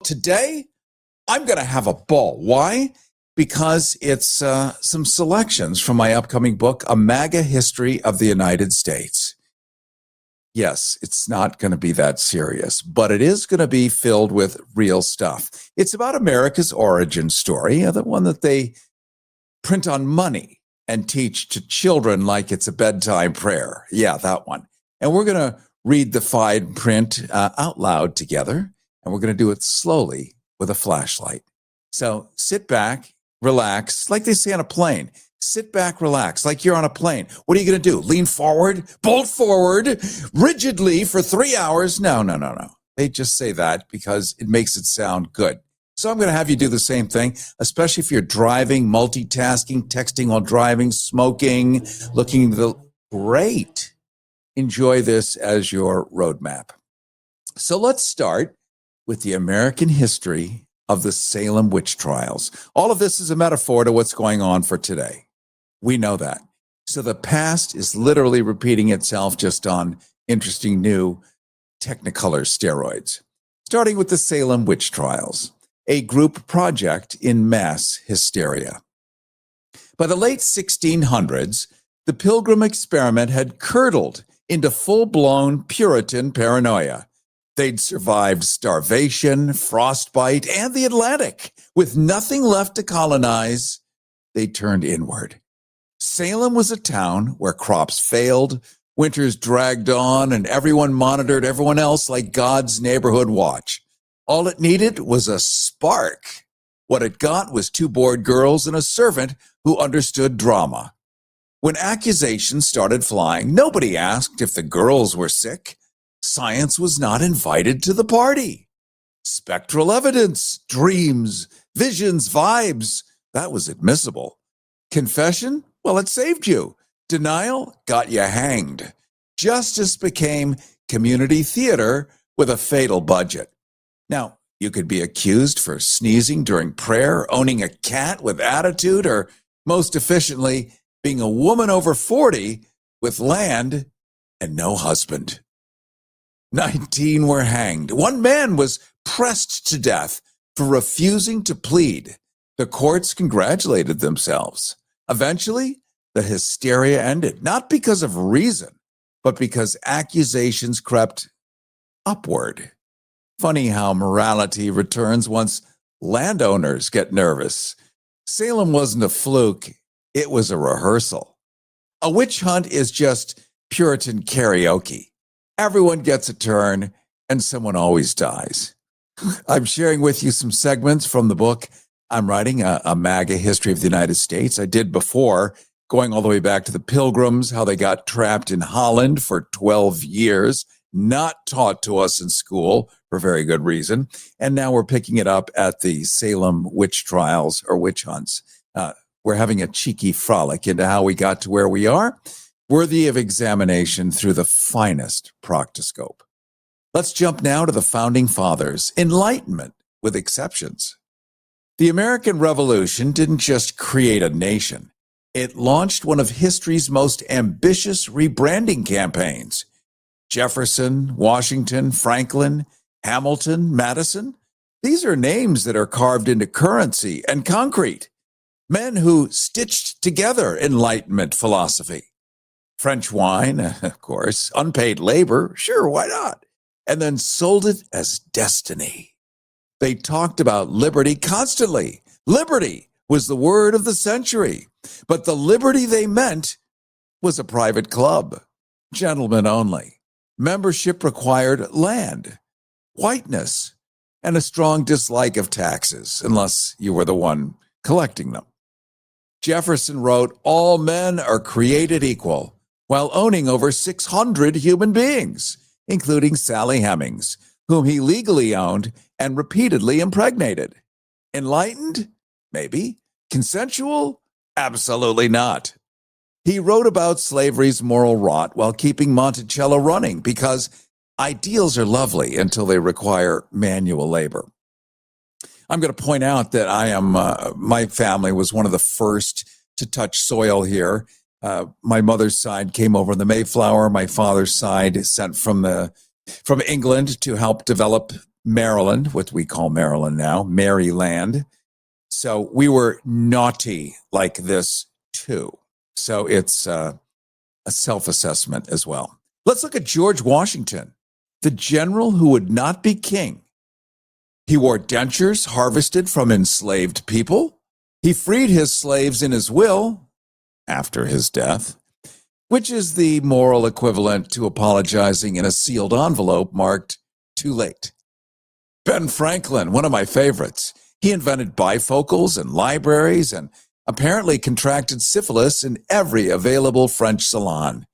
today I'm going to have a ball. Why? Because it's some selections from my upcoming book, A MAGA History of the United States. Yes, it's not going to be that serious, but it is going to be filled with real stuff. It's about America's origin story, the one that they print on money and teach to children like it's a bedtime prayer. Yeah, that one. And we're going to read the fine print out loud together, and we're going to do it slowly with a flashlight. So sit back, relax, like they say on a plane. Sit back, relax, like you're on a plane. What are you going to do? Lean forward, bolt forward, rigidly for 3 hours? No. They just say that because it makes it sound good. So I'm going to have you do the same thing, especially if you're driving, multitasking, texting while driving, smoking, looking great. Enjoy this as your roadmap. So let's start with the American history of the Salem witch trials. All of this is a metaphor to what's going on for today. We know that. So the past is literally repeating itself, just on interesting new Technicolor steroids. Starting with the Salem witch trials, a group project in mass hysteria. By the late 1600s, the Pilgrim experiment had curdled into full-blown Puritan paranoia. They'd survived starvation, frostbite, and the Atlantic. With nothing left to colonize, they turned inward. Salem was a town where crops failed, winters dragged on, and everyone monitored everyone else like God's neighborhood watch. All it needed was a spark. What it got was 2 bored girls and a servant who understood drama. When accusations started flying, nobody asked if the girls were sick. Science was not invited to the party. Spectral evidence, dreams, visions, vibes, that was admissible. Confession? Well, it saved you. Denial got you hanged. Justice became community theater with a fatal budget. Now, you could be accused for sneezing during prayer, owning a cat with attitude, or most efficiently, being a woman over 40 with land and no husband. 19 were hanged. 1 man was pressed to death for refusing to plead. The courts congratulated themselves. Eventually, the hysteria ended, not because of reason, but because accusations crept upward. Funny how morality returns once landowners get nervous. Salem wasn't a fluke, it was a rehearsal. A witch hunt is just Puritan karaoke. Everyone gets a turn, and someone always dies. I'm sharing with you some segments from the book I'm writing, a MAGA History of the United States. I did before, going all the way back to the Pilgrims, how they got trapped in Holland for 12 years, not taught to us in school for very good reason. And now we're picking it up at the Salem witch trials or witch hunts. We're having a cheeky frolic into how we got to where we are, worthy of examination through the finest proctoscope. Let's jump now to the Founding Fathers. Enlightenment, with exceptions. The American Revolution didn't just create a nation. It launched one of history's most ambitious rebranding campaigns. Jefferson, Washington, Franklin, Hamilton, Madison. These are names that are carved into currency and concrete. Men who stitched together Enlightenment philosophy. French wine, of course, unpaid labor, sure, why not? And then sold it as destiny. They talked about liberty constantly. Liberty was the word of the century. But the liberty they meant was a private club. Gentlemen only. Membership required land, whiteness, and a strong dislike of taxes, unless you were the one collecting them. Jefferson wrote, "All men are created equal," while owning over 600 human beings, including Sally Hemings, whom he legally owned and repeatedly impregnated. Enlightened? Maybe. Consensual? Absolutely not. He wrote about slavery's moral rot while keeping Monticello running because ideals are lovely until they require manual labor. I'm going to point out that my family was one of the first to touch soil here. My mother's side came over in the Mayflower. My father's side sent from England to help develop Maryland, what we call Maryland now, Maryland. So we were naughty like this too. So it's a self-assessment as well. Let's look at George Washington, the general who would not be king. He wore dentures harvested from enslaved people. He freed his slaves in his will after his death, which is the moral equivalent to apologizing in a sealed envelope marked "too late." Ben Franklin, one of my favorites. He invented bifocals and libraries and apparently contracted syphilis in every available French salon.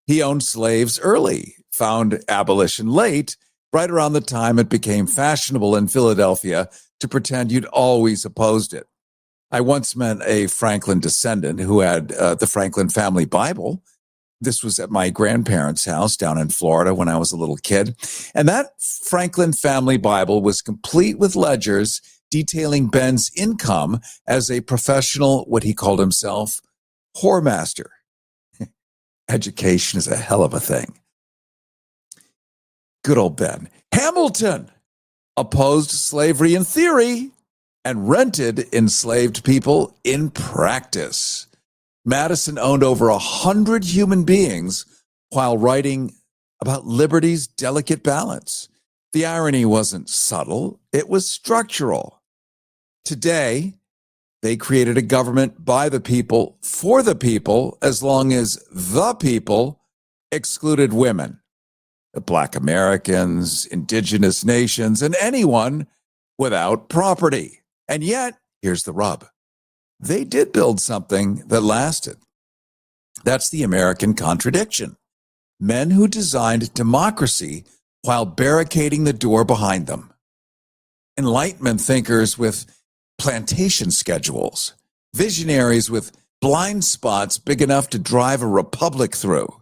He owned slaves early, found abolition late, right around the time it became fashionable in Philadelphia to pretend you'd always opposed it. I once met a Franklin descendant who had the Franklin family Bible. This was at my grandparents' house down in Florida when I was a little kid. And that Franklin family Bible was complete with ledgers detailing Ben's income as a professional, what he called himself, whoremaster. Education is a hell of a thing. Good old Ben. Hamilton opposed slavery in theory and rented enslaved people in practice. Madison owned over 100 human beings while writing about liberty's delicate balance. The irony wasn't subtle, it was structural. Today, they created a government by the people, for the people, as long as the people excluded women, the Black Americans, indigenous nations, and anyone without property. And yet, here's the rub. They did build something that lasted. That's the American contradiction. Men who designed democracy while barricading the door behind them. Enlightenment thinkers with plantation schedules. Visionaries with blind spots big enough to drive a republic through.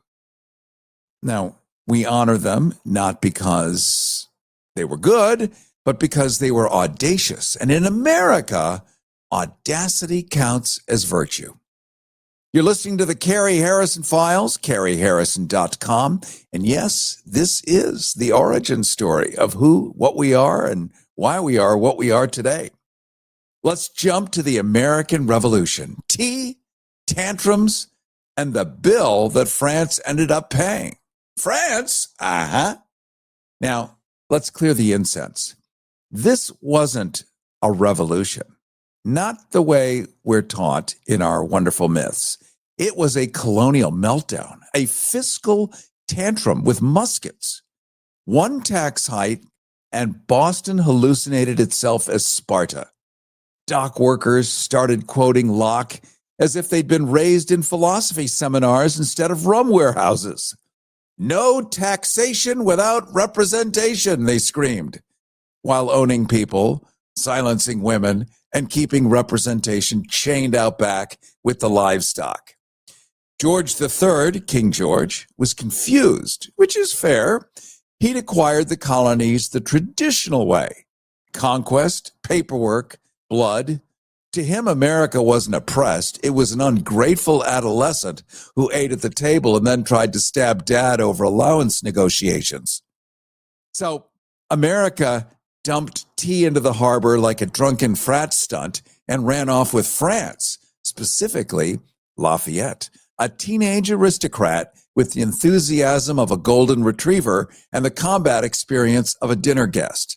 Now, we honor them not because they were good, but because they were audacious. And in America, audacity counts as virtue. You're listening to the Cary Harrison Files, CaryHarrison.com. And yes, this is the origin story of who, what we are, and why we are what we are today. Let's jump to the American Revolution. Tea, tantrums, and the bill that France ended up paying. France? Now, let's clear the incense. This wasn't a revolution. Not the way we're taught in our wonderful myths. It was a colonial meltdown, a fiscal tantrum with muskets. One tax hike, and Boston hallucinated itself as Sparta. Dock workers started quoting Locke as if they'd been raised in philosophy seminars instead of rum warehouses. No taxation without representation, they screamed, while owning people, silencing women, and keeping representation chained out back with the livestock. George III, King George, was confused, which is fair. He'd acquired the colonies the traditional way. Conquest, paperwork, blood. To him, America wasn't oppressed. It was an ungrateful adolescent who ate at the table and then tried to stab dad over allowance negotiations. So America dumped tea into the harbor like a drunken frat stunt and ran off with France, specifically Lafayette, a teenage aristocrat with the enthusiasm of a golden retriever and the combat experience of a dinner guest.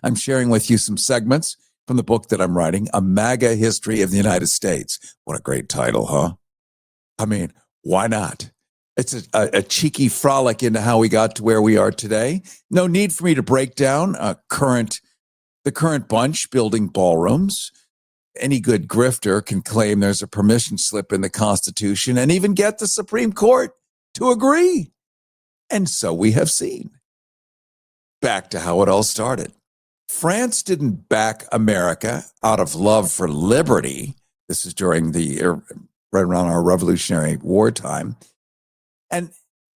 I'm sharing with you some segments from the book that I'm writing, A MAGA History of the United States. What a great title, huh? I mean, why not? It's a cheeky frolic into how we got to where we are today. No need for me to break down the current bunch building ballrooms. Any good grifter can claim there's a permission slip in the Constitution and even get the Supreme Court to agree. And so we have seen. Back to how it all started. France didn't back America out of love for liberty. This is during right around our Revolutionary War time. And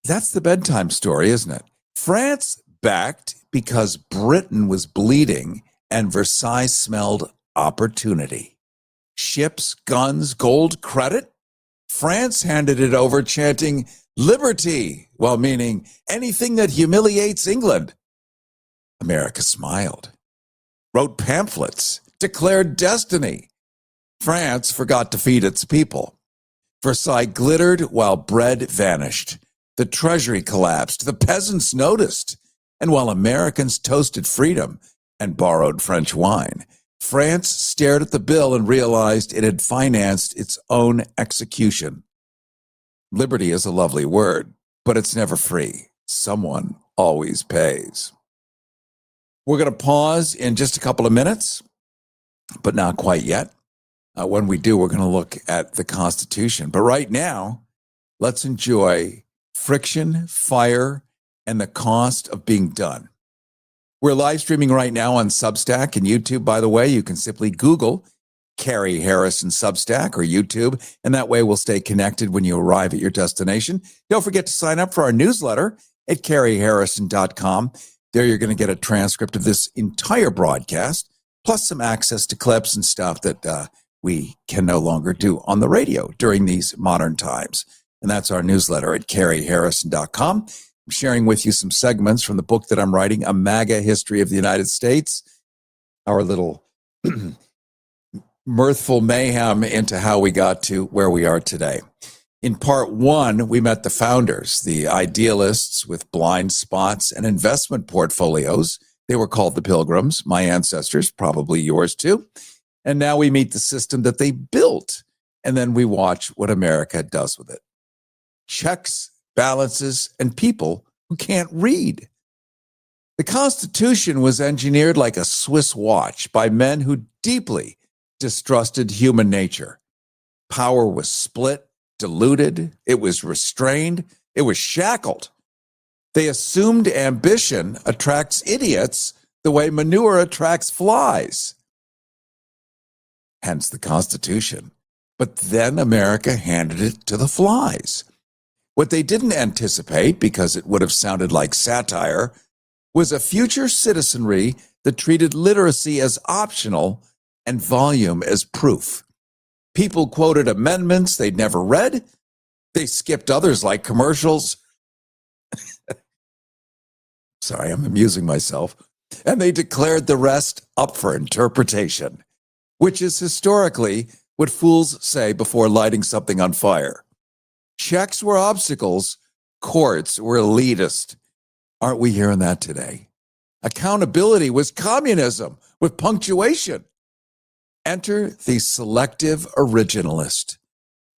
that's the bedtime story, isn't it? France backed because Britain was bleeding and Versailles smelled opportunity. Ships, guns, gold, credit. France handed it over chanting liberty, while meaning anything that humiliates England. America smiled, wrote pamphlets, declared destiny. France forgot to feed its people. Versailles glittered while bread vanished. The treasury collapsed. The peasants noticed. And while Americans toasted freedom and borrowed French wine, France stared at the bill and realized it had financed its own execution. Liberty is a lovely word, but it's never free. Someone always pays. We're going to pause in just a couple of minutes, but not quite yet. When we do, we're going to look at the Constitution. But right now, let's enjoy friction, fire, and the cost of being done. We're live streaming right now on Substack and YouTube, by the way. You can simply Google Cary Harrison Substack or YouTube, and that way we'll stay connected when you arrive at your destination. Don't forget to sign up for our newsletter at caryharrison.com. There you're going to get a transcript of this entire broadcast, plus some access to clips and stuff that we can no longer do on the radio during these modern times. And that's our newsletter at caryharrison.com. I'm sharing with you some segments from the book that I'm writing, A MAGA History of the United States, our little mirthful mayhem into how we got to where we are today. In part one, we met the founders, the idealists with blind spots and investment portfolios. They were called the Pilgrims, my ancestors, probably yours too. And now we meet the system that they built, and then we watch what America does with it. Checks, balances, and people who can't read. The Constitution was engineered like a Swiss watch by men who deeply distrusted human nature. Power was split, diluted, it was restrained, it was shackled. They assumed ambition attracts idiots the way manure attracts flies. Hence the Constitution. But then America handed it to the flies. What they didn't anticipate, because it would have sounded like satire, was a future citizenry that treated literacy as optional and volume as proof. People quoted amendments they'd never read. They skipped others like commercials. Sorry, I'm amusing myself. And they declared the rest up for interpretation, which is historically what fools say before lighting something on fire. Checks were obstacles. Courts were elitist. Aren't we hearing that today? Accountability was communism with punctuation. Enter the selective originalist.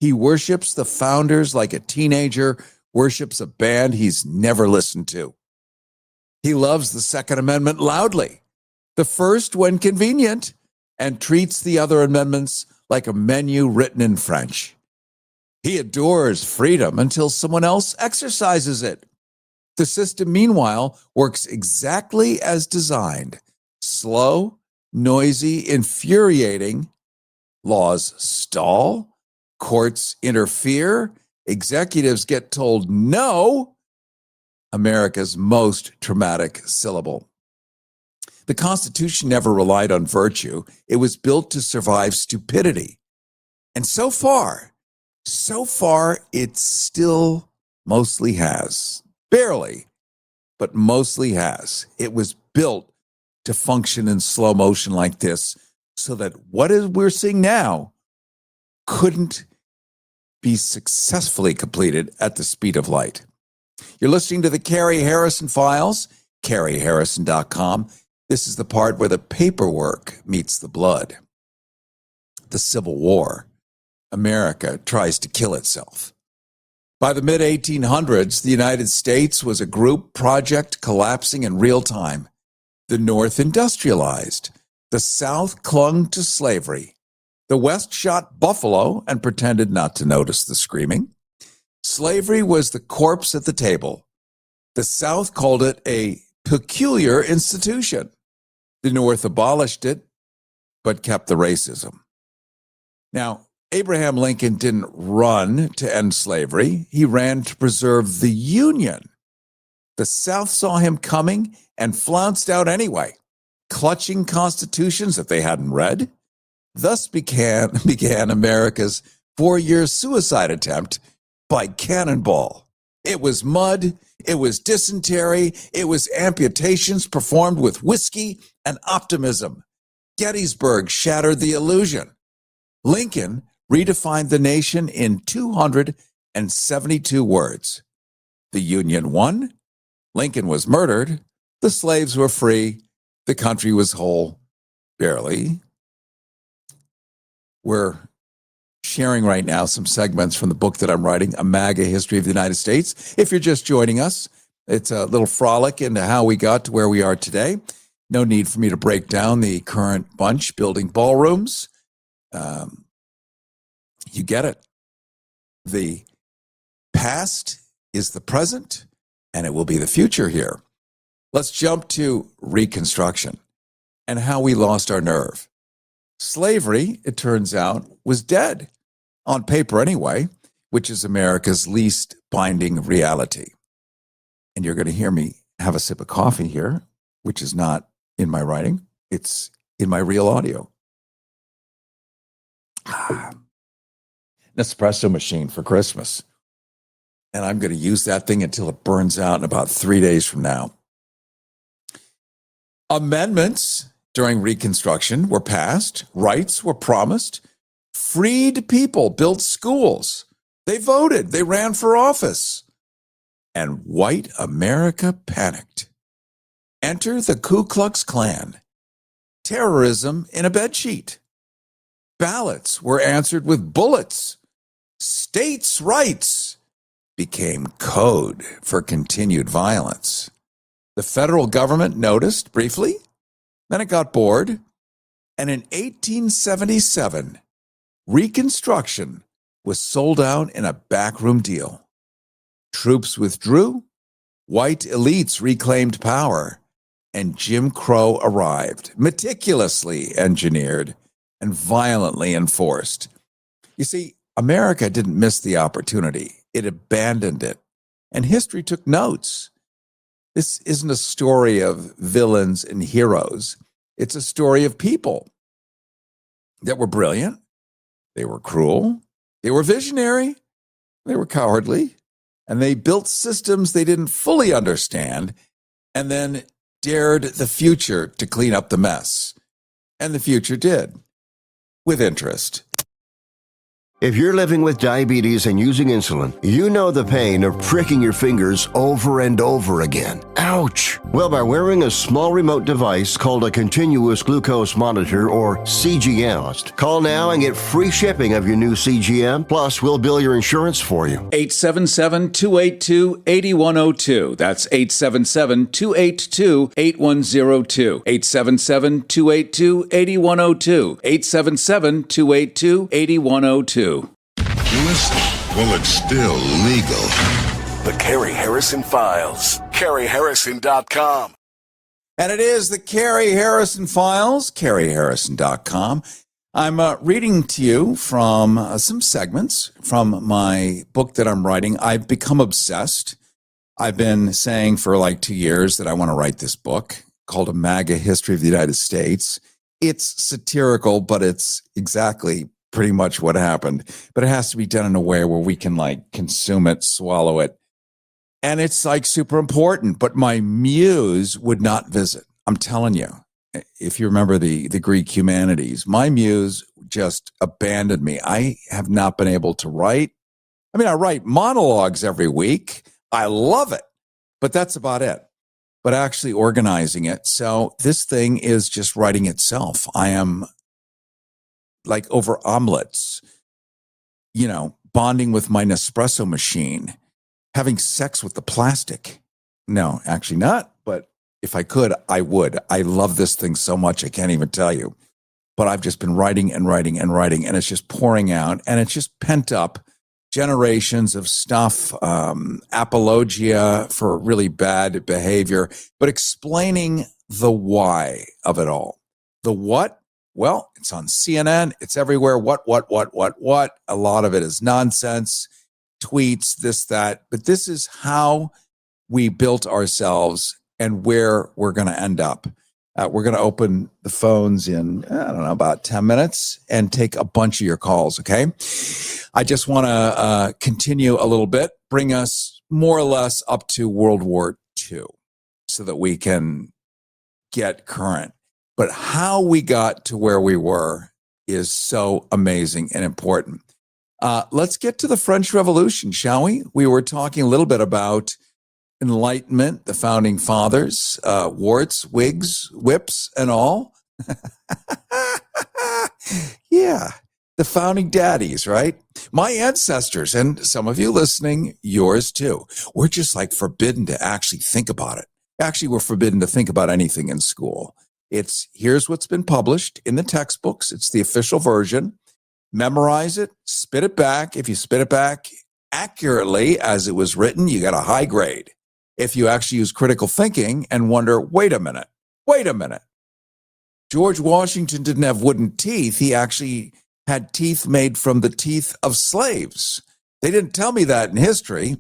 He worships the founders like a teenager worships a band he's never listened to. He loves the Second Amendment loudly, the first when convenient, and treats the other amendments like a menu written in French. He adores freedom until someone else exercises it. The system, meanwhile, works exactly as designed. Slow, noisy, infuriating. Laws stall. Courts interfere. Executives get told no. America's most traumatic syllable. The Constitution never relied on virtue. It was built to survive stupidity. And so far, it still mostly has. Barely, but mostly has. It was built to function in slow motion like this so that what we're seeing now couldn't be successfully completed at the speed of light. You're listening to the Cary Harrison Files, caryharrison.com. This is the part where the paperwork meets the blood. The Civil War. America tries to kill itself. By the mid-1800s, the United States was a group project collapsing in real time. The North industrialized. The South clung to slavery. The West shot buffalo and pretended not to notice the screaming. Slavery was the corpse at the table. The South called it a peculiar institution. The North abolished it, but kept the racism. Now, Abraham Lincoln didn't run to end slavery. He ran to preserve the Union. The South saw him coming and flounced out anyway, clutching constitutions that they hadn't read. Thus began America's 4-year suicide attempt by cannonball. It was mud. It was dysentery. It was amputations performed with whiskey and optimism. Gettysburg shattered the illusion. Lincoln redefined the nation in 272 words. The Union won. Lincoln was murdered. The slaves were free. The country was whole. Barely. We're sharing right now some segments from the book that I'm writing, A MAGA History of the United States. If you're just joining us, it's a little frolic into how we got to where we are today. No need for me to break down the current bunch building ballrooms. You get it. The past is the present, and it will be the future here. Let's jump to Reconstruction and how we lost our nerve. Slavery, it turns out, was dead, on paper anyway, which is America's least binding reality. And you're going to hear me have a sip of coffee here, which is not in my writing. It's in my real audio. An espresso machine for Christmas. And I'm going to use that thing until it burns out in about 3 days from now. Amendments during Reconstruction were passed. Rights were promised. Freed people built schools. They voted. They ran for office. And white America panicked. Enter the Ku Klux Klan. Terrorism in a bedsheet. Ballots were answered with bullets. States' rights became code for continued violence. The federal government noticed briefly, then it got bored, and in 1877, Reconstruction was sold out in a backroom deal. Troops withdrew, white elites reclaimed power, and Jim Crow arrived, meticulously engineered and violently enforced. You see, America didn't miss the opportunity. It abandoned it. And history took notes. This isn't a story of villains and heroes. It's a story of people that were brilliant. They were cruel. They were visionary. They were cowardly. And they built systems they didn't fully understand and then dared the future to clean up the mess. And the future did, with interest. If you're living with diabetes and using insulin, you know the pain of pricking your fingers over and over again. Ouch! Well, by wearing a small remote device called a continuous glucose monitor, or CGM, call now and get free shipping of your new CGM, plus we'll bill your insurance for you. 877-282-8102. That's 877-282-8102. 877-282-8102. 877-282-8102. Listen, well, it's still legal. The Cary Harrison Files. CaryHarrison.com. And it is the Cary Harrison Files, CaryHarrison.com. I'm reading to you from some segments from my book that I'm writing. I've become obsessed. I've been saying for like 2 years that I want to write this book called A MAGA History of the United States. It's satirical, but it's exactly pretty much what happened. But it has to be done in a way where we can like consume it, swallow it. And it's like super important, but my muse would not visit. I'm telling you, if you remember the Greek humanities, my muse just abandoned me. I have not been able to write. I mean, I write monologues every week. I love it, but that's about it. But actually organizing it. So this thing is just writing itself. I am like over omelets, bonding with my Nespresso machine, having sex with the plastic. No, actually not. But if I could, I would. I love this thing so much, I can't even tell you. But I've just been writing and writing and writing, and it's just pouring out, and it's just pent up generations of stuff, apologia for really bad behavior, but explaining the why of it all. The what? Well, it's on CNN. It's everywhere. What? A lot of it is nonsense, tweets, this, that. But this is how we built ourselves and where we're going to end up. We're going to open the phones in, I don't know, about 10 minutes and take a bunch of your calls, okay? I just want to continue a little bit, bring us more or less up to World War II so that we can get current. But how we got to where we were is so amazing and important. Let's get to the French Revolution, shall we? We were talking a little bit about Enlightenment, the founding fathers, warts, wigs, whips, and all. Yeah, the founding daddies, right? My ancestors, and some of you listening, yours too. We're just like forbidden to actually think about it. Actually, we're forbidden to think about anything in school. Here's what's been published in the textbooks. It's the official version. Memorize it, spit it back. If you spit it back accurately as it was written, you got a high grade. If you actually use critical thinking and wonder, wait a minute. George Washington didn't have wooden teeth. He actually had teeth made from the teeth of slaves. They didn't tell me that in history.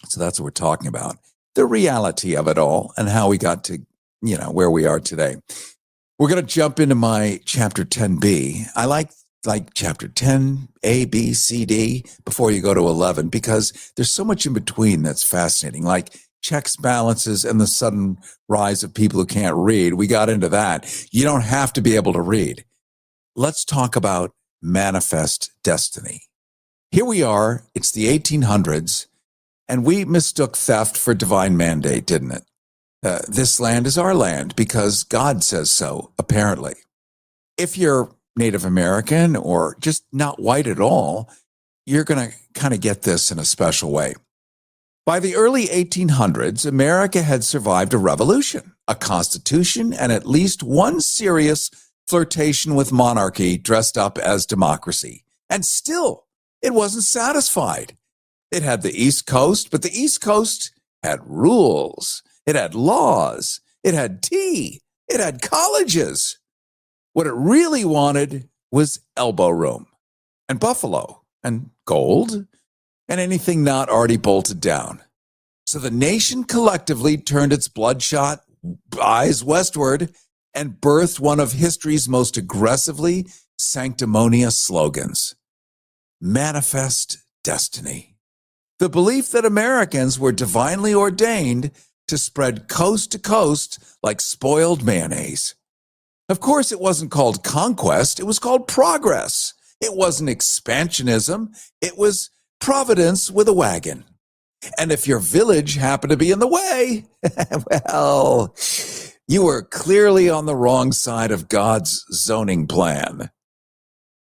So that's what we're talking about. The reality of it all and how we got to, where we are today. We're going to jump into my chapter 10B. I like chapter 10, A, B, C, D, before you go to 11, because there's so much in between that's fascinating, like checks, balances, and the sudden rise of people who can't read. We got into that. You don't have to be able to read. Let's talk about manifest destiny. Here we are. It's the 1800s, and we mistook theft for divine mandate, didn't it? This land is our land because God says so, apparently. If you're Native American or just not white at all, you're going to kind of get this in a special way. By the early 1800s, America had survived a revolution, a constitution, and at least one serious flirtation with monarchy dressed up as democracy. And still, it wasn't satisfied. It had the East Coast, but the East Coast had rules. It had laws. It had tea. It had colleges. What it really wanted was elbow room and buffalo and gold and anything not already bolted down. So the nation collectively turned its bloodshot eyes westward and birthed one of history's most aggressively sanctimonious slogans: manifest destiny. The belief that Americans were divinely ordained to spread coast to coast like spoiled mayonnaise. Of course, it wasn't called conquest. It was called progress. It wasn't expansionism. It was providence with a wagon. And if your village happened to be in the way, well, you were clearly on the wrong side of God's zoning plan.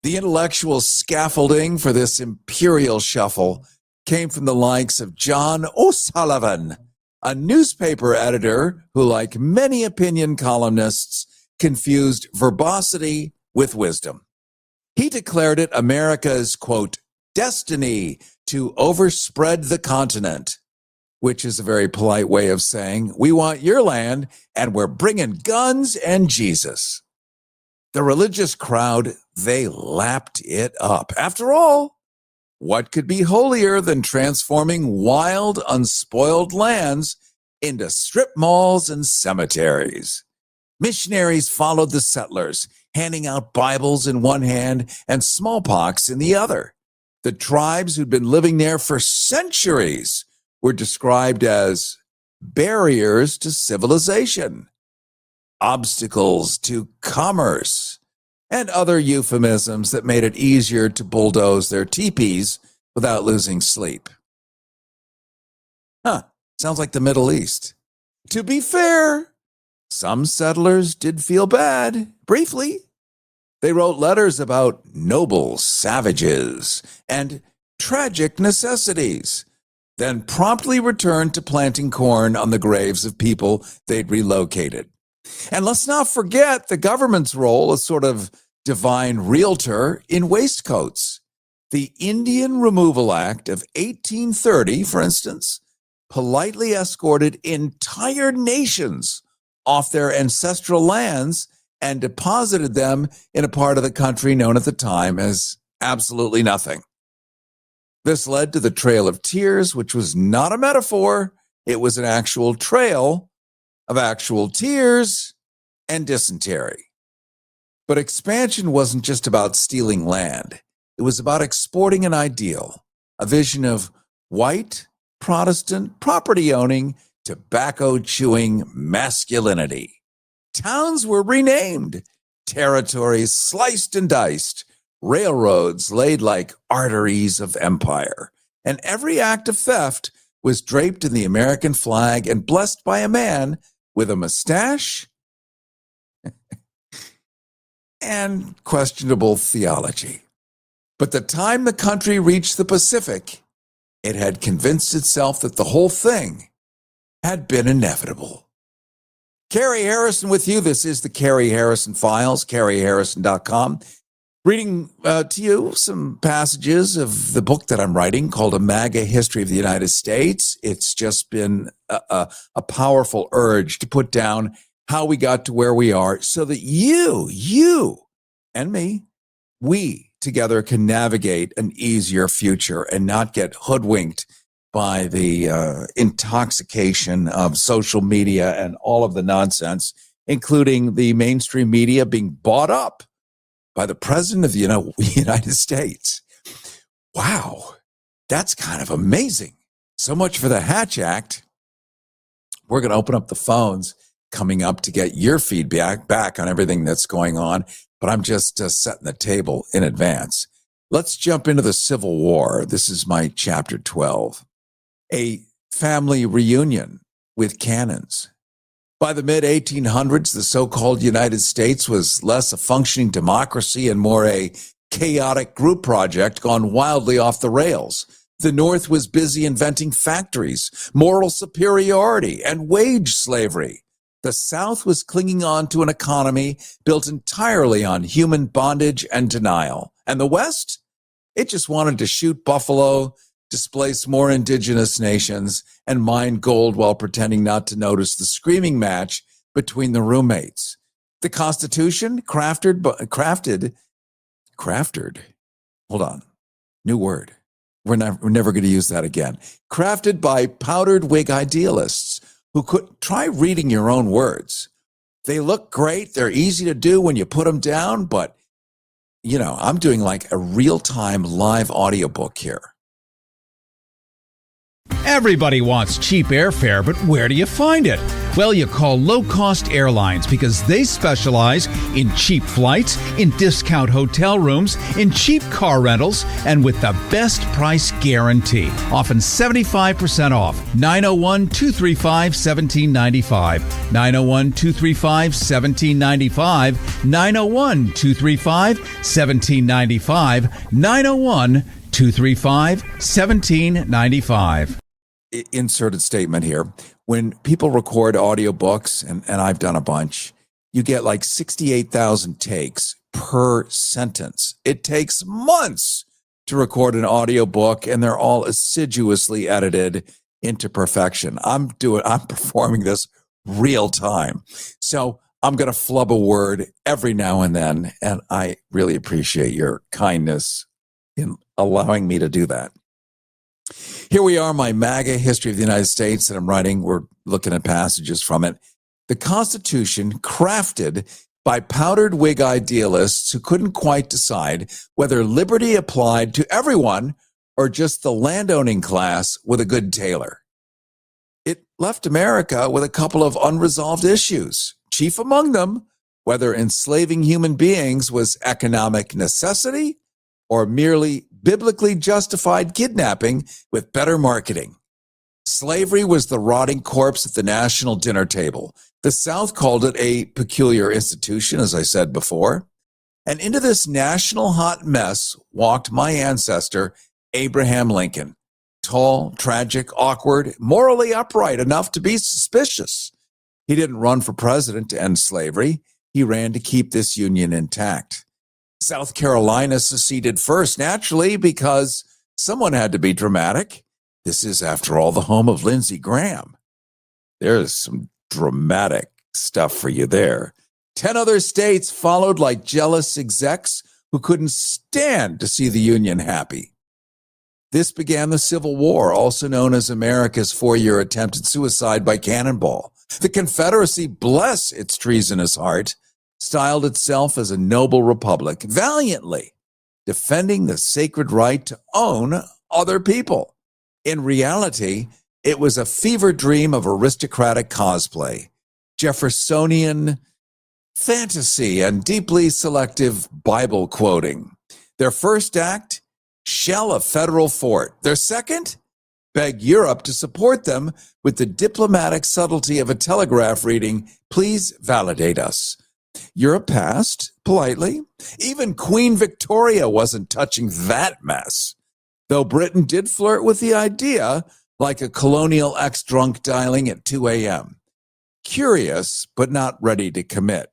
The intellectual scaffolding for this imperial shuffle came from the likes of John O'Sullivan, a newspaper editor who, like many opinion columnists, confused verbosity with wisdom. He declared it America's, quote, destiny to overspread the continent, which is a very polite way of saying, we want your land and we're bringing guns and Jesus. The religious crowd, they lapped it up. After all, what could be holier than transforming wild, unspoiled lands into strip malls and cemeteries? Missionaries followed the settlers, handing out Bibles in one hand and smallpox in the other. The tribes who'd been living there for centuries were described as barriers to civilization, obstacles to commerce, and other euphemisms that made it easier to bulldoze their teepees without losing sleep. Sounds like the Middle East. To be fair, some settlers did feel bad, briefly. They wrote letters about noble savages and tragic necessities, then promptly returned to planting corn on the graves of people they'd relocated. And let's not forget the government's role as sort of divine realtor in waistcoats. The Indian Removal Act of 1830, for instance, politely escorted entire nations off their ancestral lands and deposited them in a part of the country known at the time as absolutely nothing. This led to the Trail of Tears, which was not a metaphor. It was an actual trail of actual tears and dysentery. But expansion wasn't just about stealing land. It was about exporting an ideal, a vision of white, Protestant, property-owning, tobacco-chewing masculinity. Towns were renamed, territories sliced and diced, railroads laid like arteries of empire, and every act of theft was draped in the American flag and blessed by a man with a mustache and questionable theology. But the time the country reached the Pacific, it had convinced itself that the whole thing had been inevitable. Cary Harrison with you. This is the Cary Harrison Files, CaryHarrison.com. Reading to you some passages of the book that I'm writing called A MAGA History of the United States. It's just been a powerful urge to put down how we got to where we are so that you and me, we together can navigate an easier future and not get hoodwinked by the intoxication of social media and all of the nonsense, including the mainstream media being bought up by the president of the United States. Wow, that's kind of amazing. So much for the Hatch Act. We're going to open up the phones coming up to get your feedback back on everything that's going on, but I'm just setting the table in advance. Let's jump into the Civil War. This is my chapter 12. A family reunion with cannons. By the mid-1800s, the so-called United States was less a functioning democracy and more a chaotic group project gone wildly off the rails. The North was busy inventing factories, moral superiority, and wage slavery. The South was clinging on to an economy built entirely on human bondage and denial. And the West? It just wanted to shoot buffalo, displace more indigenous nations, and mine gold while pretending not to notice the screaming match between the roommates. The Constitution, crafted, hold on, new word. We're never going to use that again. Crafted by powdered wig idealists who could try reading your own words. They look great. They're easy to do when you put them down, but, I'm doing like a real-time live audiobook here. Everybody wants cheap airfare, but where do you find it? Well, you call low-cost airlines because they specialize in cheap flights, in discount hotel rooms, in cheap car rentals, and with the best price guarantee. Often 75% off. 901-235-1795. 901-235-1795. 901-235-1795. 901-235-1795. Inserted statement here. When people record audiobooks, and I've done a bunch, you get like 68,000 takes per sentence. It takes months to record an audiobook, and they're all assiduously edited into perfection. I'm performing this real time. So I'm going to flub a word every now and then, and I really appreciate your kindness in allowing me to do that. Here we are, my MAGA History of the United States that I'm writing. We're looking at passages from it. The Constitution, crafted by powdered wig idealists who couldn't quite decide whether liberty applied to everyone or just the landowning class with a good tailor. It left America with a couple of unresolved issues, chief among them, whether enslaving human beings was economic necessity or merely biblically justified kidnapping with better marketing. Slavery was the rotting corpse at the national dinner table. The South called it a peculiar institution, as I said before. And into this national hot mess walked my ancestor, Abraham Lincoln. Tall, tragic, awkward, morally upright enough to be suspicious. He didn't run for president to end slavery. He ran to keep this union intact. South Carolina seceded first, naturally, because someone had to be dramatic. This is, after all, the home of Lindsey Graham. There's some dramatic stuff for you there. 10 other states followed like jealous execs who couldn't stand to see the Union happy. This began the Civil War, also known as America's 4-year attempted suicide by cannonball. The Confederacy, bless its treasonous heart, styled itself as a noble republic, valiantly defending the sacred right to own other people. In reality, it was a fever dream of aristocratic cosplay, Jeffersonian fantasy, and deeply selective Bible quoting. Their first act, shell a federal fort. Their second, beg Europe to support them with the diplomatic subtlety of a telegraph reading, please validate us. Europe passed politely. Even Queen Victoria wasn't touching that mess, though Britain did flirt with the idea like a colonial ex-drunk dialing at 2 a.m. Curious, but not ready to commit.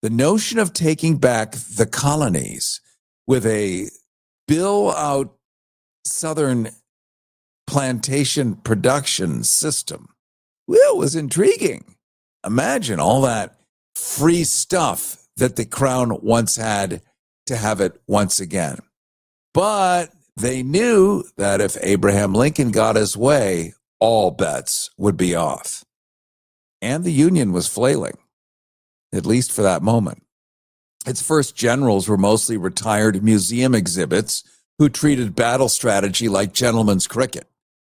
The notion of taking back the colonies with a bill-out Southern plantation production system, well, was intriguing. Imagine all that free stuff that the crown once had to have it once again. But they knew that if Abraham Lincoln got his way, all bets would be off. And the Union was flailing, at least for that moment. Its first generals were mostly retired museum exhibits who treated battle strategy like gentlemen's cricket.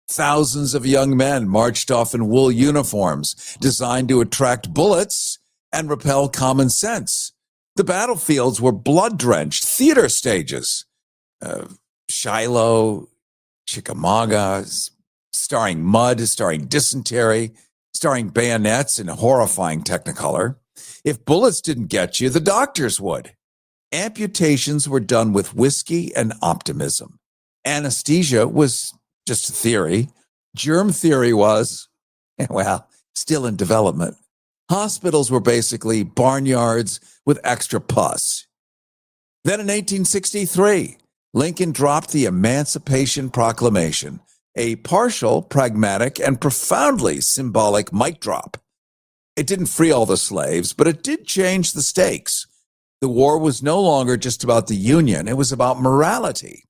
Thousands of young men marched off in wool uniforms designed to attract bullets and repel common sense. The battlefields were blood-drenched theater stages. Shiloh, Chickamauga, starring mud, starring dysentery, starring bayonets in horrifying technicolor. If bullets didn't get you, the doctors would. Amputations were done with whiskey and optimism. Anesthesia was just a theory. Germ theory was, well, still in development. Hospitals were basically barnyards with extra pus. Then in 1863, Lincoln dropped the Emancipation Proclamation, a partial, pragmatic, and profoundly symbolic mic drop. It didn't free all the slaves, but it did change the stakes. The war was no longer just about the Union. It was about morality.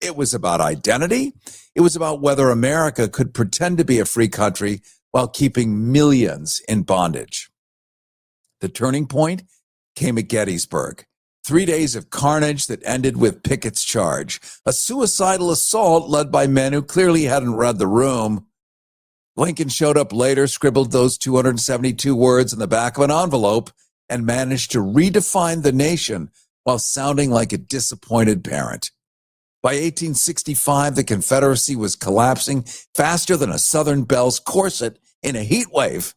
It was about identity. It was about whether America could pretend to be a free country while keeping millions in bondage. The turning point came at Gettysburg. 3 days of carnage that ended with Pickett's charge, a suicidal assault led by men who clearly hadn't read the room. Lincoln showed up later, scribbled those 272 words in the back of an envelope, and managed to redefine the nation while sounding like a disappointed parent. By 1865, the Confederacy was collapsing faster than a Southern belle's corset in a heat wave.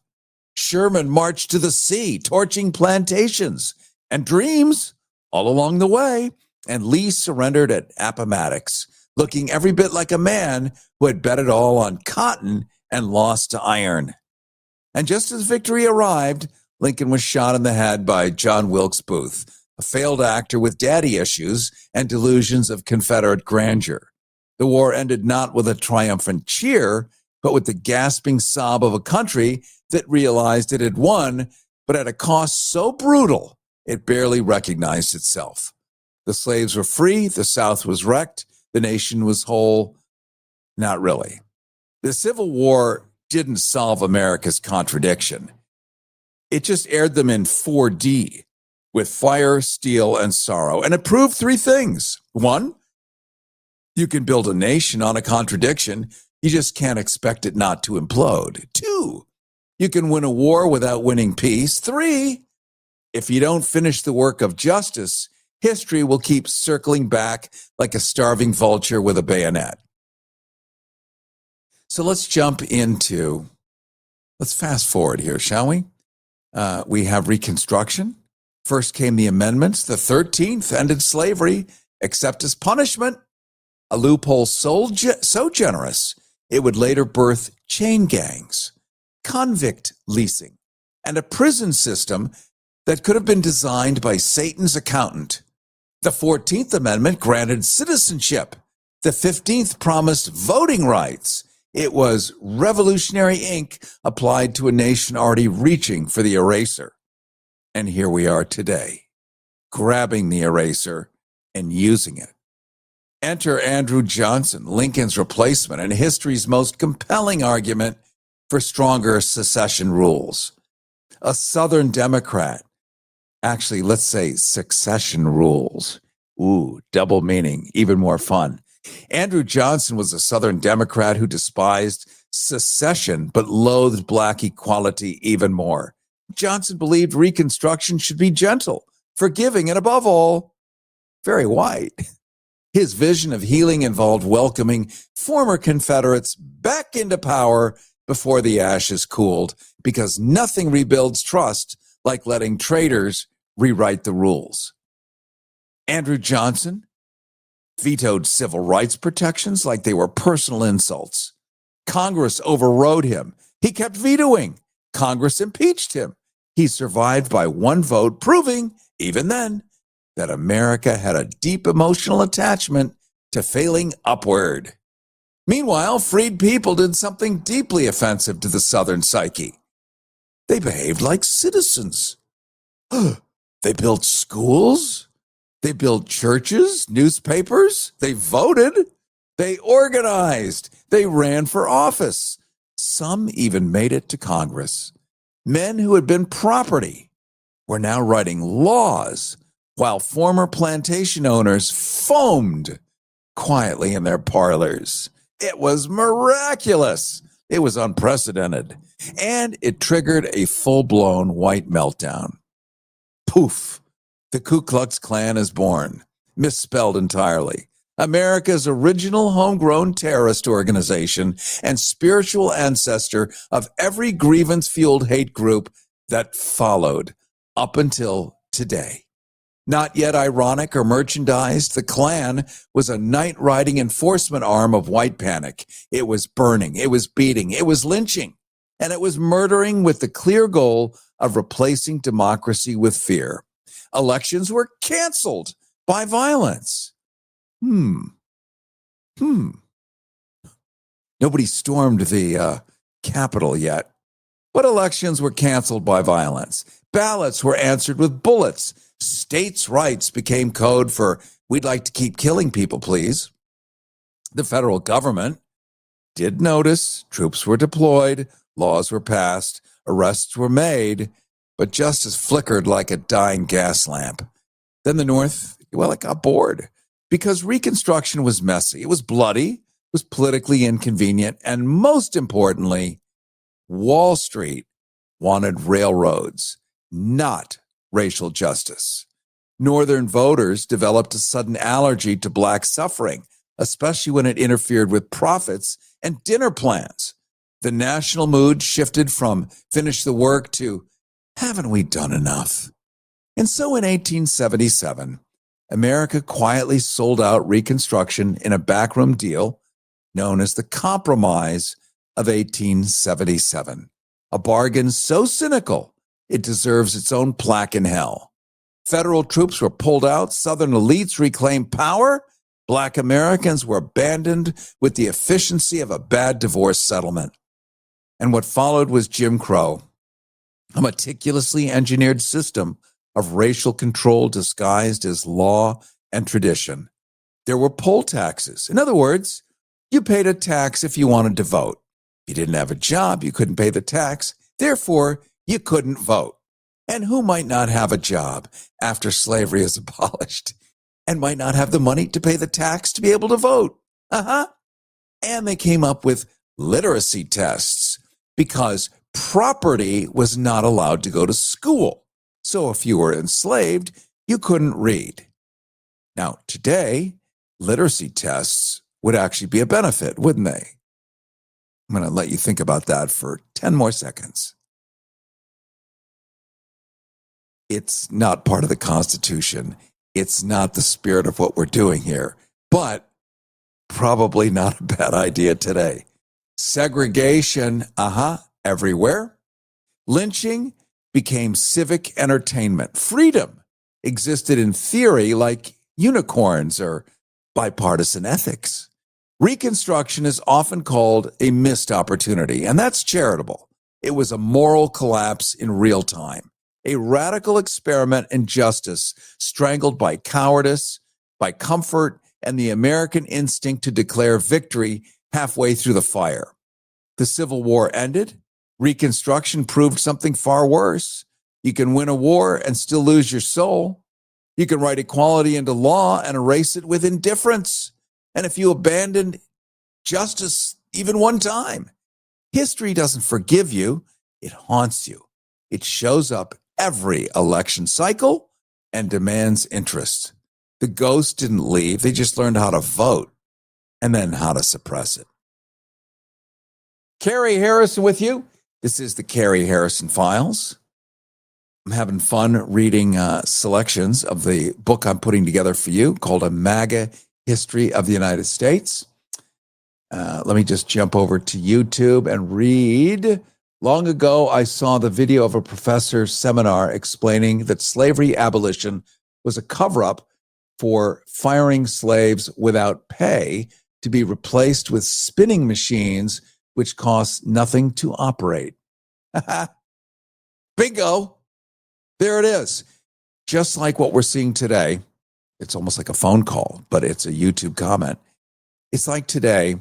Sherman marched to the sea, torching plantations and dreams all along the way, and Lee surrendered at Appomattox, looking every bit like a man who had bet it all on cotton and lost to iron. And just as victory arrived, Lincoln was shot in the head by John Wilkes Booth, a failed actor with daddy issues and delusions of Confederate grandeur. The war ended not with a triumphant cheer, but with the gasping sob of a country that realized it had won, but at a cost so brutal it barely recognized itself. The slaves were free, the South was wrecked, the nation was whole. Not really. The Civil War didn't solve America's contradiction. It just aired them in 4D with fire, steel, and sorrow. And it proved three things. One, you can build a nation on a contradiction. You just can't expect it not to implode. Two, you can win a war without winning peace. Three, if you don't finish the work of justice, history will keep circling back like a starving vulture with a bayonet. So let's fast forward here, shall we? We have Reconstruction. First came the amendments. The 13th ended slavery, except as punishment. A loophole so generous, it would later birth chain gangs, convict leasing, and a prison system that could have been designed by Satan's accountant. The 14th Amendment granted citizenship. The 15th promised voting rights. It was revolutionary ink applied to a nation already reaching for the eraser. And here we are today, grabbing the eraser and using it. Enter Andrew Johnson, Lincoln's replacement, and history's most compelling argument for stronger secession rules. A Southern Democrat, actually, let's say succession rules. Ooh, double meaning, even more fun. Andrew Johnson was a Southern Democrat who despised secession but loathed black equality even more. Johnson believed Reconstruction should be gentle, forgiving, and above all, very white. His vision of healing involved welcoming former Confederates back into power before the ashes cooled, because nothing rebuilds trust like letting traitors rewrite the rules. Andrew Johnson vetoed civil rights protections like they were personal insults. Congress overrode him. He kept vetoing. Congress impeached him. He survived by one vote, proving, even then, that America had a deep emotional attachment to failing upward. Meanwhile, freed people did something deeply offensive to the Southern psyche. They behaved like citizens. They built schools. They built churches, newspapers. They voted. They organized. They ran for office. Some even made it to Congress. Men who had been property were now writing laws, while former plantation owners foamed quietly in their parlors. It was miraculous. It was unprecedented. And it triggered a full-blown white meltdown. Poof. The Ku Klux Klan is born, misspelled entirely. America's original homegrown terrorist organization and spiritual ancestor of every grievance-fueled hate group that followed up until today. Not yet ironic or merchandised, the Klan was a night-riding enforcement arm of white panic. It was burning, it was beating, it was lynching, and it was murdering with the clear goal of replacing democracy with fear. Elections were canceled by violence. Nobody stormed the Capitol yet, but elections were canceled by violence. Ballots were answered with bullets. States' rights became code for, we'd like to keep killing people, please. The federal government did notice, troops were deployed, laws were passed, arrests were made, but justice flickered like a dying gas lamp. Then the North, well, it got bored because Reconstruction was messy. It was bloody, it was politically inconvenient, and most importantly, Wall Street wanted railroads, not racial justice. Northern voters developed a sudden allergy to black suffering, especially when it interfered with profits and dinner plans. The national mood shifted from finish the work to haven't we done enough? And so in 1877, America quietly sold out Reconstruction in a backroom deal known as the Compromise of 1877, a bargain so cynical it deserves its own plaque in hell. Federal troops were pulled out, Southern elites reclaimed power, Black Americans were abandoned with the efficiency of a bad divorce settlement. And what followed was Jim Crow, a meticulously engineered system of racial control disguised as law and tradition. There were poll taxes. In other words, you paid a tax if you wanted to vote. If you didn't have a job, you couldn't pay the tax. Therefore, you couldn't vote. And who might not have a job after slavery is abolished and might not have the money to pay the tax to be able to vote? And they came up with literacy tests because property was not allowed to go to school. So if you were enslaved, you couldn't read. Now, today, literacy tests would actually be a benefit, wouldn't they? I'm going to let you think about that for 10 more seconds. It's not part of the Constitution. It's not the spirit of what we're doing here, but probably not a bad idea today. Segregation, everywhere. Lynching became civic entertainment. Freedom existed in theory like unicorns or bipartisan ethics. Reconstruction is often called a missed opportunity, and that's charitable. It was a moral collapse in real time, a radical experiment in justice strangled by cowardice, by comfort, and the American instinct to declare victory halfway through the fire. The Civil War ended. Reconstruction proved something far worse. You can win a war and still lose your soul. You can write equality into law and erase it with indifference. And if you abandon justice even one time, history doesn't forgive you. It haunts you. It shows up every election cycle and demands interest. The ghosts didn't leave. They just learned how to vote and then how to suppress it. Cary Harrison with you. This is the Cary Harrison Files. I'm having fun reading selections of the book I'm putting together for you called A MAGA History of the United States. Let me just jump over to YouTube and read. Long ago, I saw the video of a professor's seminar explaining that slavery abolition was a cover-up for firing slaves without pay to be replaced with spinning machines, which cost nothing to operate. Bingo! There it is. Just like what we're seeing today. It's almost like a phone call, but it's a YouTube comment. It's like today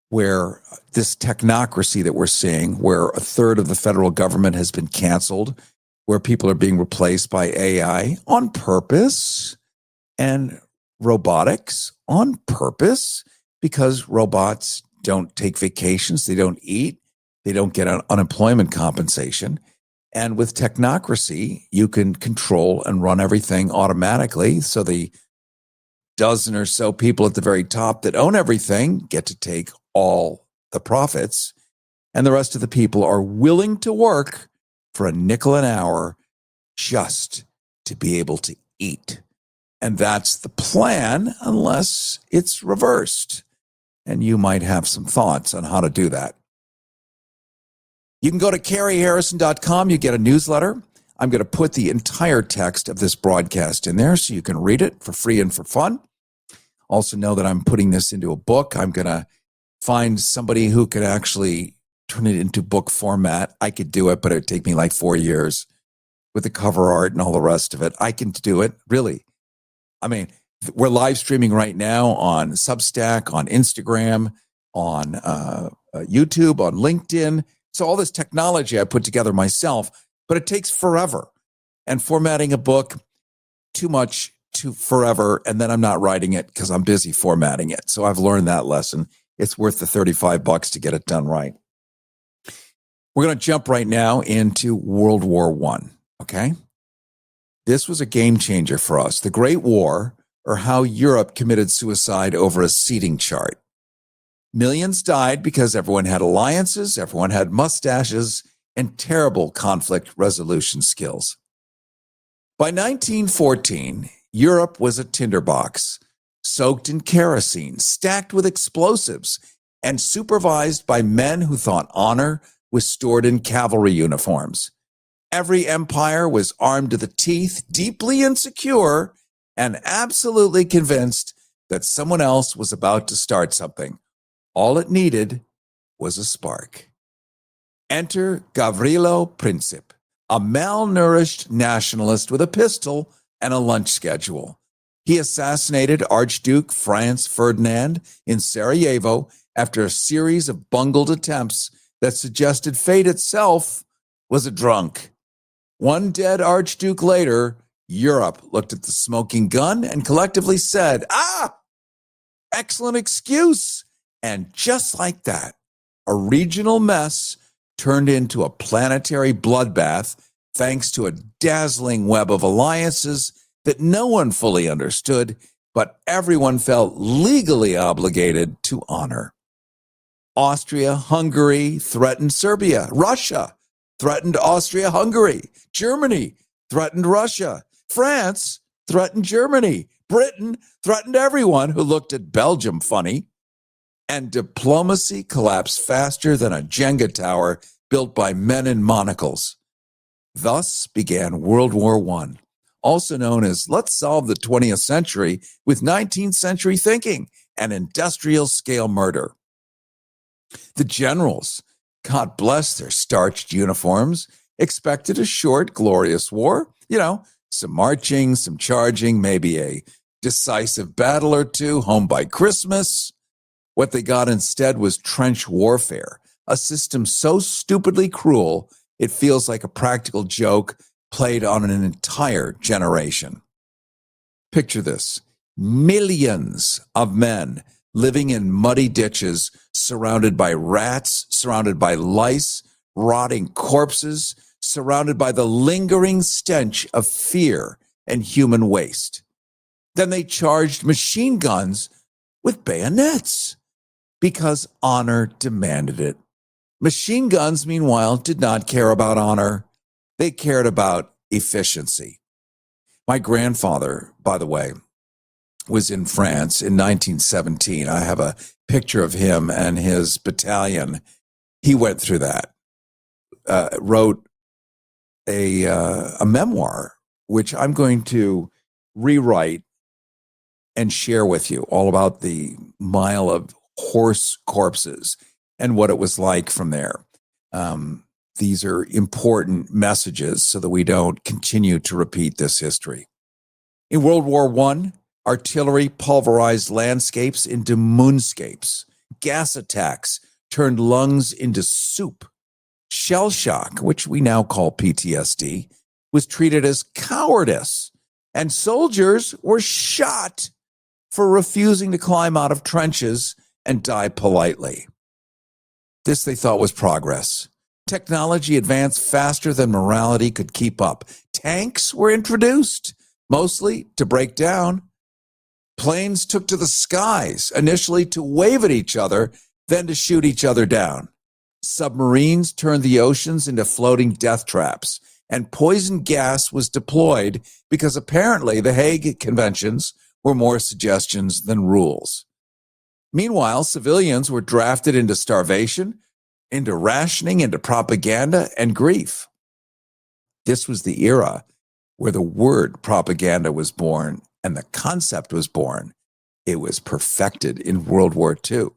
where this technocracy that we're seeing, where a third of the federal government has been canceled, where people are being replaced by AI on purpose, and robotics on purpose, because robots don't take vacations, they don't eat, they don't get unemployment compensation. And with technocracy, you can control and run everything automatically. So the dozen or so people at the very top that own everything get to take all the profits. And the rest of the people are willing to work for a nickel an hour just to be able to eat. And that's the plan, unless it's reversed. And you might have some thoughts on how to do that. You can go to caryharrison.com. You get a newsletter. I'm going to put the entire text of this broadcast in there so you can read it for free and for fun. Also know that I'm putting this into a book. I'm going to find somebody who could actually turn it into book format. I could do it, but it would take me like 4 years with the cover art and all the rest of it. I can do it, really. I mean, we're live streaming right now on Substack, on Instagram, on YouTube, on LinkedIn. So all this technology I put together myself, but it takes forever. And formatting a book, too much, too forever, and then I'm not writing it because I'm busy formatting it. So I've learned that lesson. It's worth the $35 to get it done right. We're going to jump right now into World War I, okay? This was a game changer for us. The Great War, or how Europe committed suicide over a seating chart. Millions died because everyone had alliances, everyone had mustaches, and terrible conflict resolution skills. By 1914, Europe was a tinderbox, soaked in kerosene, stacked with explosives, and supervised by men who thought honor was stored in cavalry uniforms. Every empire was armed to the teeth, deeply insecure, and absolutely convinced that someone else was about to start something. All it needed was a spark. Enter Gavrilo Princip, a malnourished nationalist with a pistol and a lunch schedule. He assassinated Archduke Franz Ferdinand in Sarajevo after a series of bungled attempts that suggested fate itself was a drunk. One dead Archduke later, Europe looked at the smoking gun and collectively said, excellent excuse. And just like that, a regional mess turned into a planetary bloodbath thanks to a dazzling web of alliances that no one fully understood, but everyone felt legally obligated to honor. Austria-Hungary threatened Serbia. Russia threatened Austria-Hungary. Germany threatened Russia. France threatened Germany. Britain threatened everyone who looked at Belgium funny. And diplomacy collapsed faster than a Jenga tower built by men in monocles. Thus began World War I, also known as let's solve the 20th century with 19th century thinking and industrial scale murder. The generals, God bless their starched uniforms, expected a short, glorious war. Some marching, some charging, maybe a decisive battle or two, home by Christmas. What they got instead was trench warfare, a system so stupidly cruel it feels like a practical joke played on an entire generation. Picture this: millions of men living in muddy ditches, surrounded by rats, surrounded by lice, rotting corpses, surrounded by the lingering stench of fear and human waste. Then they charged machine guns with bayonets because honor demanded it. Machine guns, meanwhile, did not care about honor. They cared about efficiency. My grandfather, by the way, was in France in 1917. I have a picture of him and his battalion. He went through that, wrote a memoir, which I'm going to rewrite and share with you, all about the mile of horse corpses and what it was like from there. These are important messages so that we don't continue to repeat this history. In World War I, artillery pulverized landscapes into moonscapes. Gas attacks turned lungs into soup. Shell shock, which we now call PTSD, was treated as cowardice, and soldiers were shot for refusing to climb out of trenches and die politely. This they thought was progress. Technology advanced faster than morality could keep up. Tanks were introduced, mostly to break down. Planes took to the skies, initially to wave at each other, then to shoot each other down. Submarines turned the oceans into floating death traps, and poison gas was deployed because apparently the Hague Conventions were more suggestions than rules. Meanwhile, civilians were drafted into starvation, into rationing, into propaganda, and grief. This was the era where the word propaganda was born and the concept was born. It was perfected in World War II,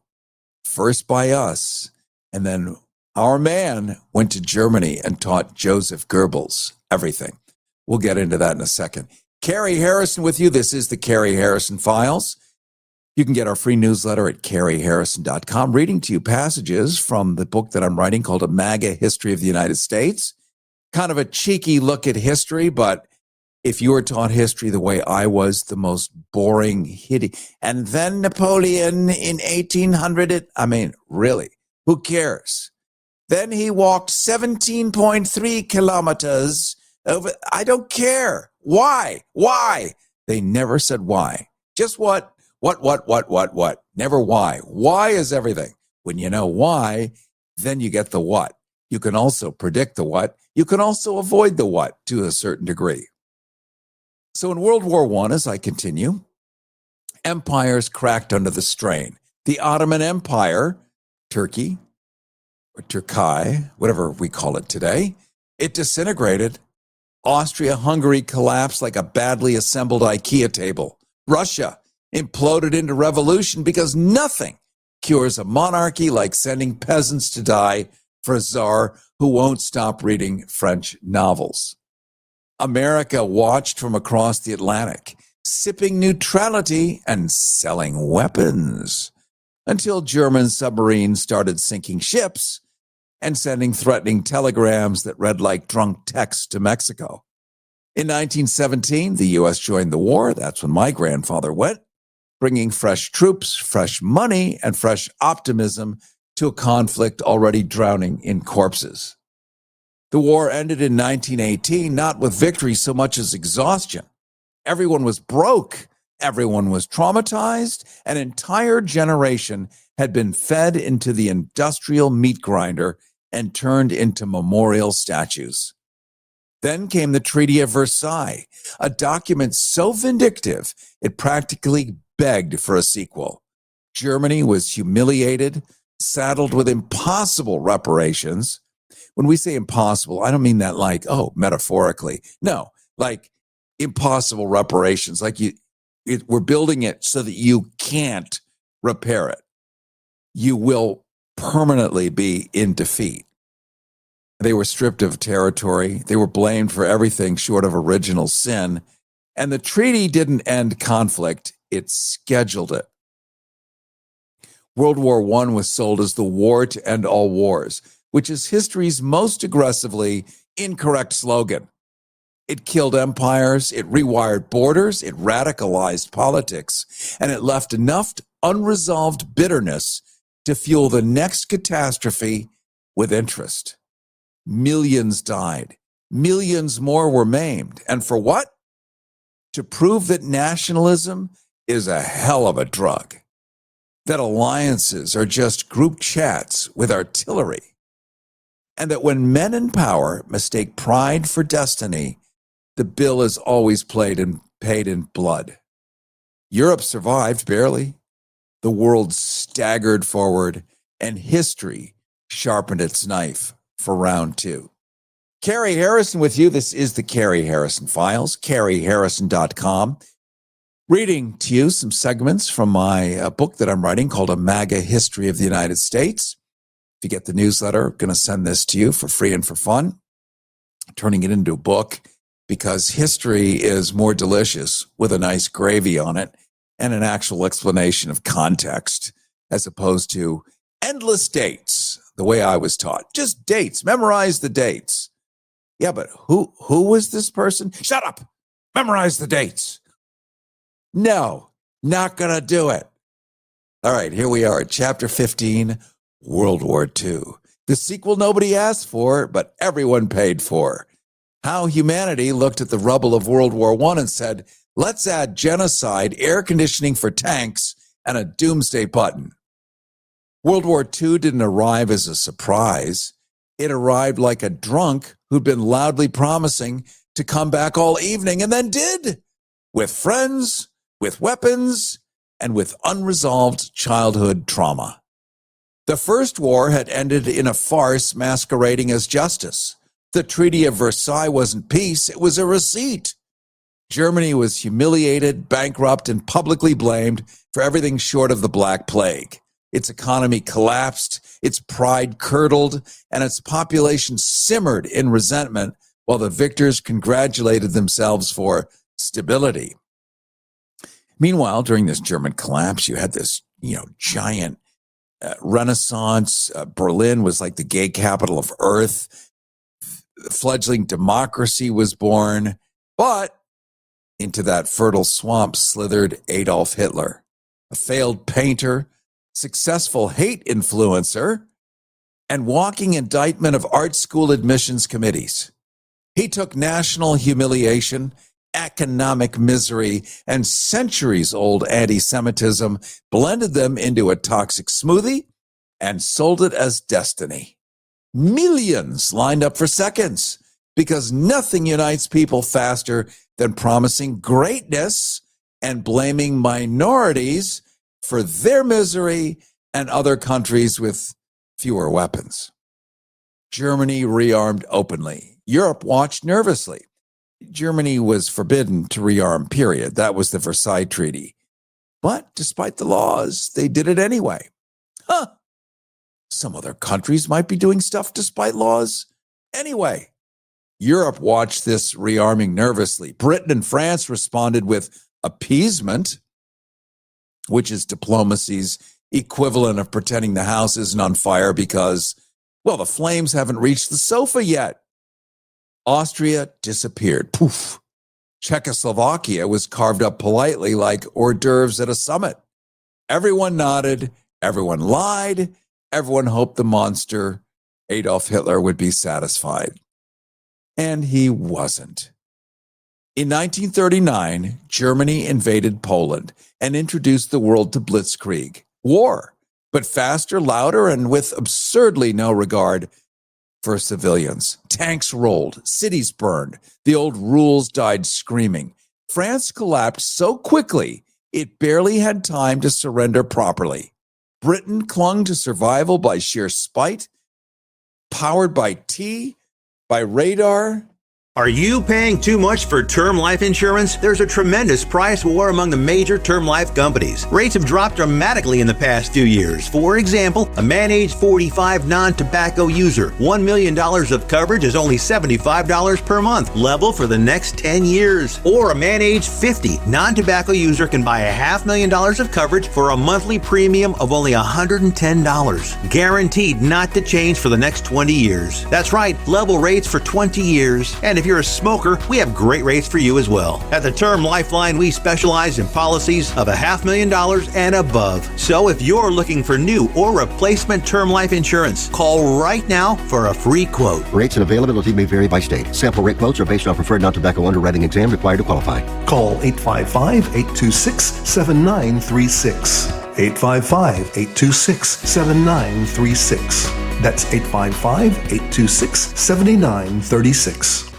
first by us, and then our man went to Germany and taught Joseph Goebbels everything. We'll get into that in a second. Cary Harrison with you. This is the Cary Harrison Files. You can get our free newsletter at caryharrison.com, reading to you passages from the book that I'm writing called A MAGA History of the United States. Kind of a cheeky look at history, but if you were taught history the way I was, the most boring, hideous. And then Napoleon in 1800, really, who cares? Then he walked 17.3 kilometers over. I don't care. Why? They never said why. Just what? Never why. Why is everything. When you know why, then you get the what. You can also predict the what. You can also avoid the what to a certain degree. So in World War I, as I continue, empires cracked under the strain. The Ottoman Empire, Turkey, or Turkey, whatever we call it today, it disintegrated. Austria-Hungary collapsed like a badly assembled IKEA table. Russia imploded into revolution because nothing cures a monarchy like sending peasants to die for a czar who won't stop reading French novels. America watched from across the Atlantic, sipping neutrality and selling weapons, until German submarines started sinking ships and sending threatening telegrams that read like drunk texts to Mexico. In 1917, the U.S. joined the war. That's when my grandfather went, bringing fresh troops, fresh money, and fresh optimism to a conflict already drowning in corpses. The war ended in 1918, not with victory so much as exhaustion. Everyone was broke. Everyone was traumatized. An entire generation had been fed into the industrial meat grinder and turned into memorial statues. Then came the Treaty of Versailles, a document so vindictive it practically begged for a sequel. Germany was humiliated, saddled with impossible reparations. When we say impossible, I don't mean that like, metaphorically. No, like impossible reparations. Like we're building it so that you can't repair it. You will permanently be in defeat. They were stripped of territory. They were blamed for everything short of original sin. And the treaty didn't end conflict. It scheduled it. World War I was sold as the war to end all wars, which is history's most aggressively incorrect slogan. It killed empires, it rewired borders, it radicalized politics, and it left enough unresolved bitterness to fuel the next catastrophe with interest. Millions died. Millions more were maimed. And for what? To prove that nationalism is a hell of a drug, that alliances are just group chats with artillery, and that when men in power mistake pride for destiny, the bill is always paid in blood. Europe survived barely. The world staggered forward, and history sharpened its knife for round two. Cary Harrison with you. This is the Cary Harrison Files, caryharrison.com. Reading to you some segments from my book that I'm writing called A MAGA History of the United States. If you get the newsletter, I'm going to send this to you for free and for fun. Turning it into a book because history is more delicious with a nice gravy on it and an actual explanation of context as opposed to endless dates, the way I was taught. Just dates. Memorize the dates. Yeah, but who was this person? Shut up. Memorize the dates. No, not going to do it. All right, here we are at Chapter 15, World War II. The sequel nobody asked for, but everyone paid for. How humanity looked at the rubble of World War I and said, let's add genocide, air conditioning for tanks, and a doomsday button. World War II didn't arrive as a surprise. It arrived like a drunk who'd been loudly promising to come back all evening and then did, with friends, with weapons, and with unresolved childhood trauma. The First War had ended in a farce masquerading as justice. The Treaty of Versailles wasn't peace, it was a receipt. Germany was humiliated, bankrupt, and publicly blamed for everything short of the Black Plague. Its economy collapsed, its pride curdled, and its population simmered in resentment while the victors congratulated themselves for stability. Meanwhile, during this German collapse, you had this, giant Renaissance. Berlin was like the gay capital of earth. The fledgling democracy was born, but into that fertile swamp slithered Adolf Hitler, a failed painter, successful hate influencer, and walking indictment of art school admissions committees. He took national humiliation, economic misery, and centuries-old anti-Semitism, blended them into a toxic smoothie, and sold it as destiny. Millions lined up for seconds because nothing unites people faster than promising greatness and blaming minorities for their misery and other countries with fewer weapons. Germany rearmed openly. Europe watched nervously. Germany was forbidden to rearm, period. That was the Versailles Treaty. But despite the laws, they did it anyway. Some other countries might be doing stuff despite laws anyway. Europe watched this rearming nervously. Britain and France responded with appeasement, which is diplomacy's equivalent of pretending the house isn't on fire because, the flames haven't reached the sofa yet. Austria disappeared. Poof. Czechoslovakia was carved up politely like hors d'oeuvres at a summit. Everyone nodded. Everyone lied. Everyone hoped the monster, Adolf Hitler, would be satisfied. And he wasn't. In 1939, Germany invaded Poland and introduced the world to blitzkrieg, war, but faster, louder, and with absurdly no regard for civilians. Tanks rolled, cities burned, the old rules died screaming. France collapsed so quickly, it barely had time to surrender properly. Britain clung to survival by sheer spite, powered by tea, by radar, Are you paying too much for term life insurance? There's a tremendous price war among the major term life companies. Rates have dropped dramatically in the past few years. For example, a man age 45 non-tobacco user, $1 million of coverage is only $75 per month, level for the next 10 years. Or a man age 50 non-tobacco user can buy $500,000 of coverage for a monthly premium of only $110. Guaranteed not to change for the next 20 years. That's right, level rates for 20 years. And if you're a smoker, we have great rates for you as well. At the Term Lifeline, we specialize in policies of $500,000 and above. So if you're looking for new or replacement term life insurance, call right now for a free quote. Rates and availability may vary by state. Sample rate quotes are based on preferred non-tobacco underwriting exam required to qualify. Call 855-826-7936. 855-826-7936. That's 855-826-7936.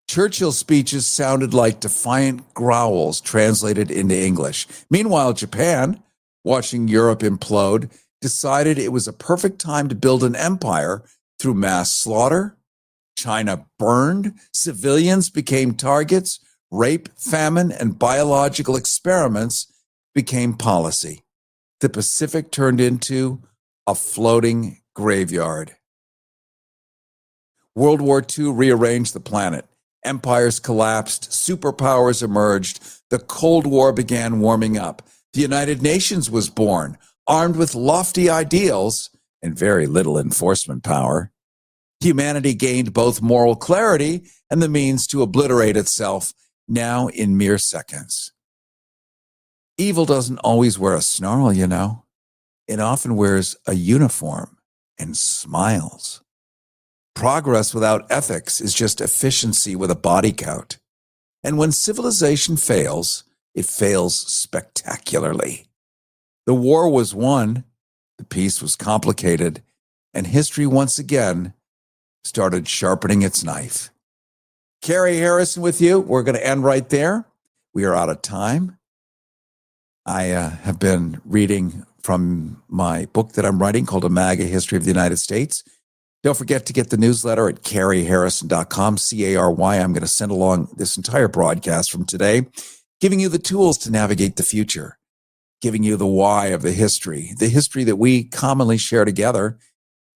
Churchill's speeches sounded like defiant growls translated into English. Meanwhile, Japan, watching Europe implode, decided it was a perfect time to build an empire through mass slaughter. China burned, civilians became targets, rape, famine, and biological experiments became policy. The Pacific turned into a floating graveyard. World War II rearranged the planet. Empires collapsed, superpowers emerged, the Cold War began warming up. The United Nations was born, armed with lofty ideals and very little enforcement power. Humanity gained both moral clarity and the means to obliterate itself, now in mere seconds. Evil doesn't always wear a snarl, you know. It often wears a uniform and smiles. Progress without ethics is just efficiency with a body count. And when civilization fails, it fails spectacularly. The war was won, the peace was complicated, and history once again started sharpening its knife. Cary Harrison with you. We're going to end right there. We are out of time. I have been reading from my book that I'm writing called A MAGA History of the United States. Don't forget to get the newsletter at CaryHarrison.com, C-A-R-Y. I'm going to send along this entire broadcast from today, giving you the tools to navigate the future, giving you the why of the history that we commonly share together.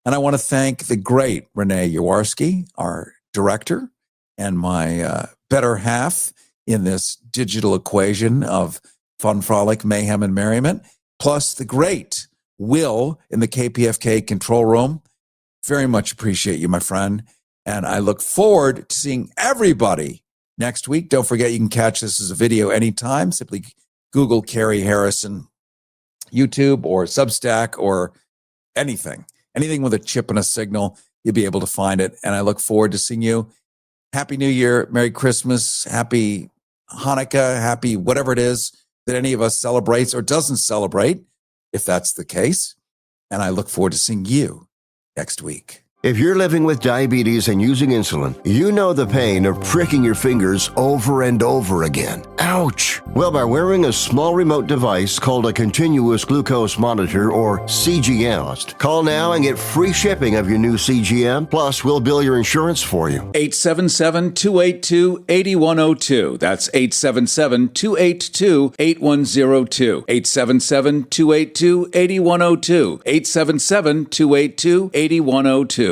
And I want to thank the great Renee Yawarski, our director, and my better half in this digital equation of fun, frolic, mayhem, and merriment, plus the great Will in the KPFK control room. Very much appreciate you, my friend. And I look forward to seeing everybody next week. Don't forget, you can catch this as a video anytime. Simply Google Cary Harrison, YouTube or Substack or anything with a chip and a signal. You'll be able to find it. And I look forward to seeing you. Happy New Year. Merry Christmas. Happy Hanukkah. Happy whatever it is that any of us celebrates or doesn't celebrate, if that's the case. And I look forward to seeing you next week. If you're living with diabetes and using insulin, you know the pain of pricking your fingers over and over again. Ouch! Well, by wearing a small remote device called a continuous glucose monitor, or CGM, call now and get free shipping of your new CGM, plus we'll bill your insurance for you. 877-282-8102. That's 877-282-8102. 877-282-8102. 877-282-8102.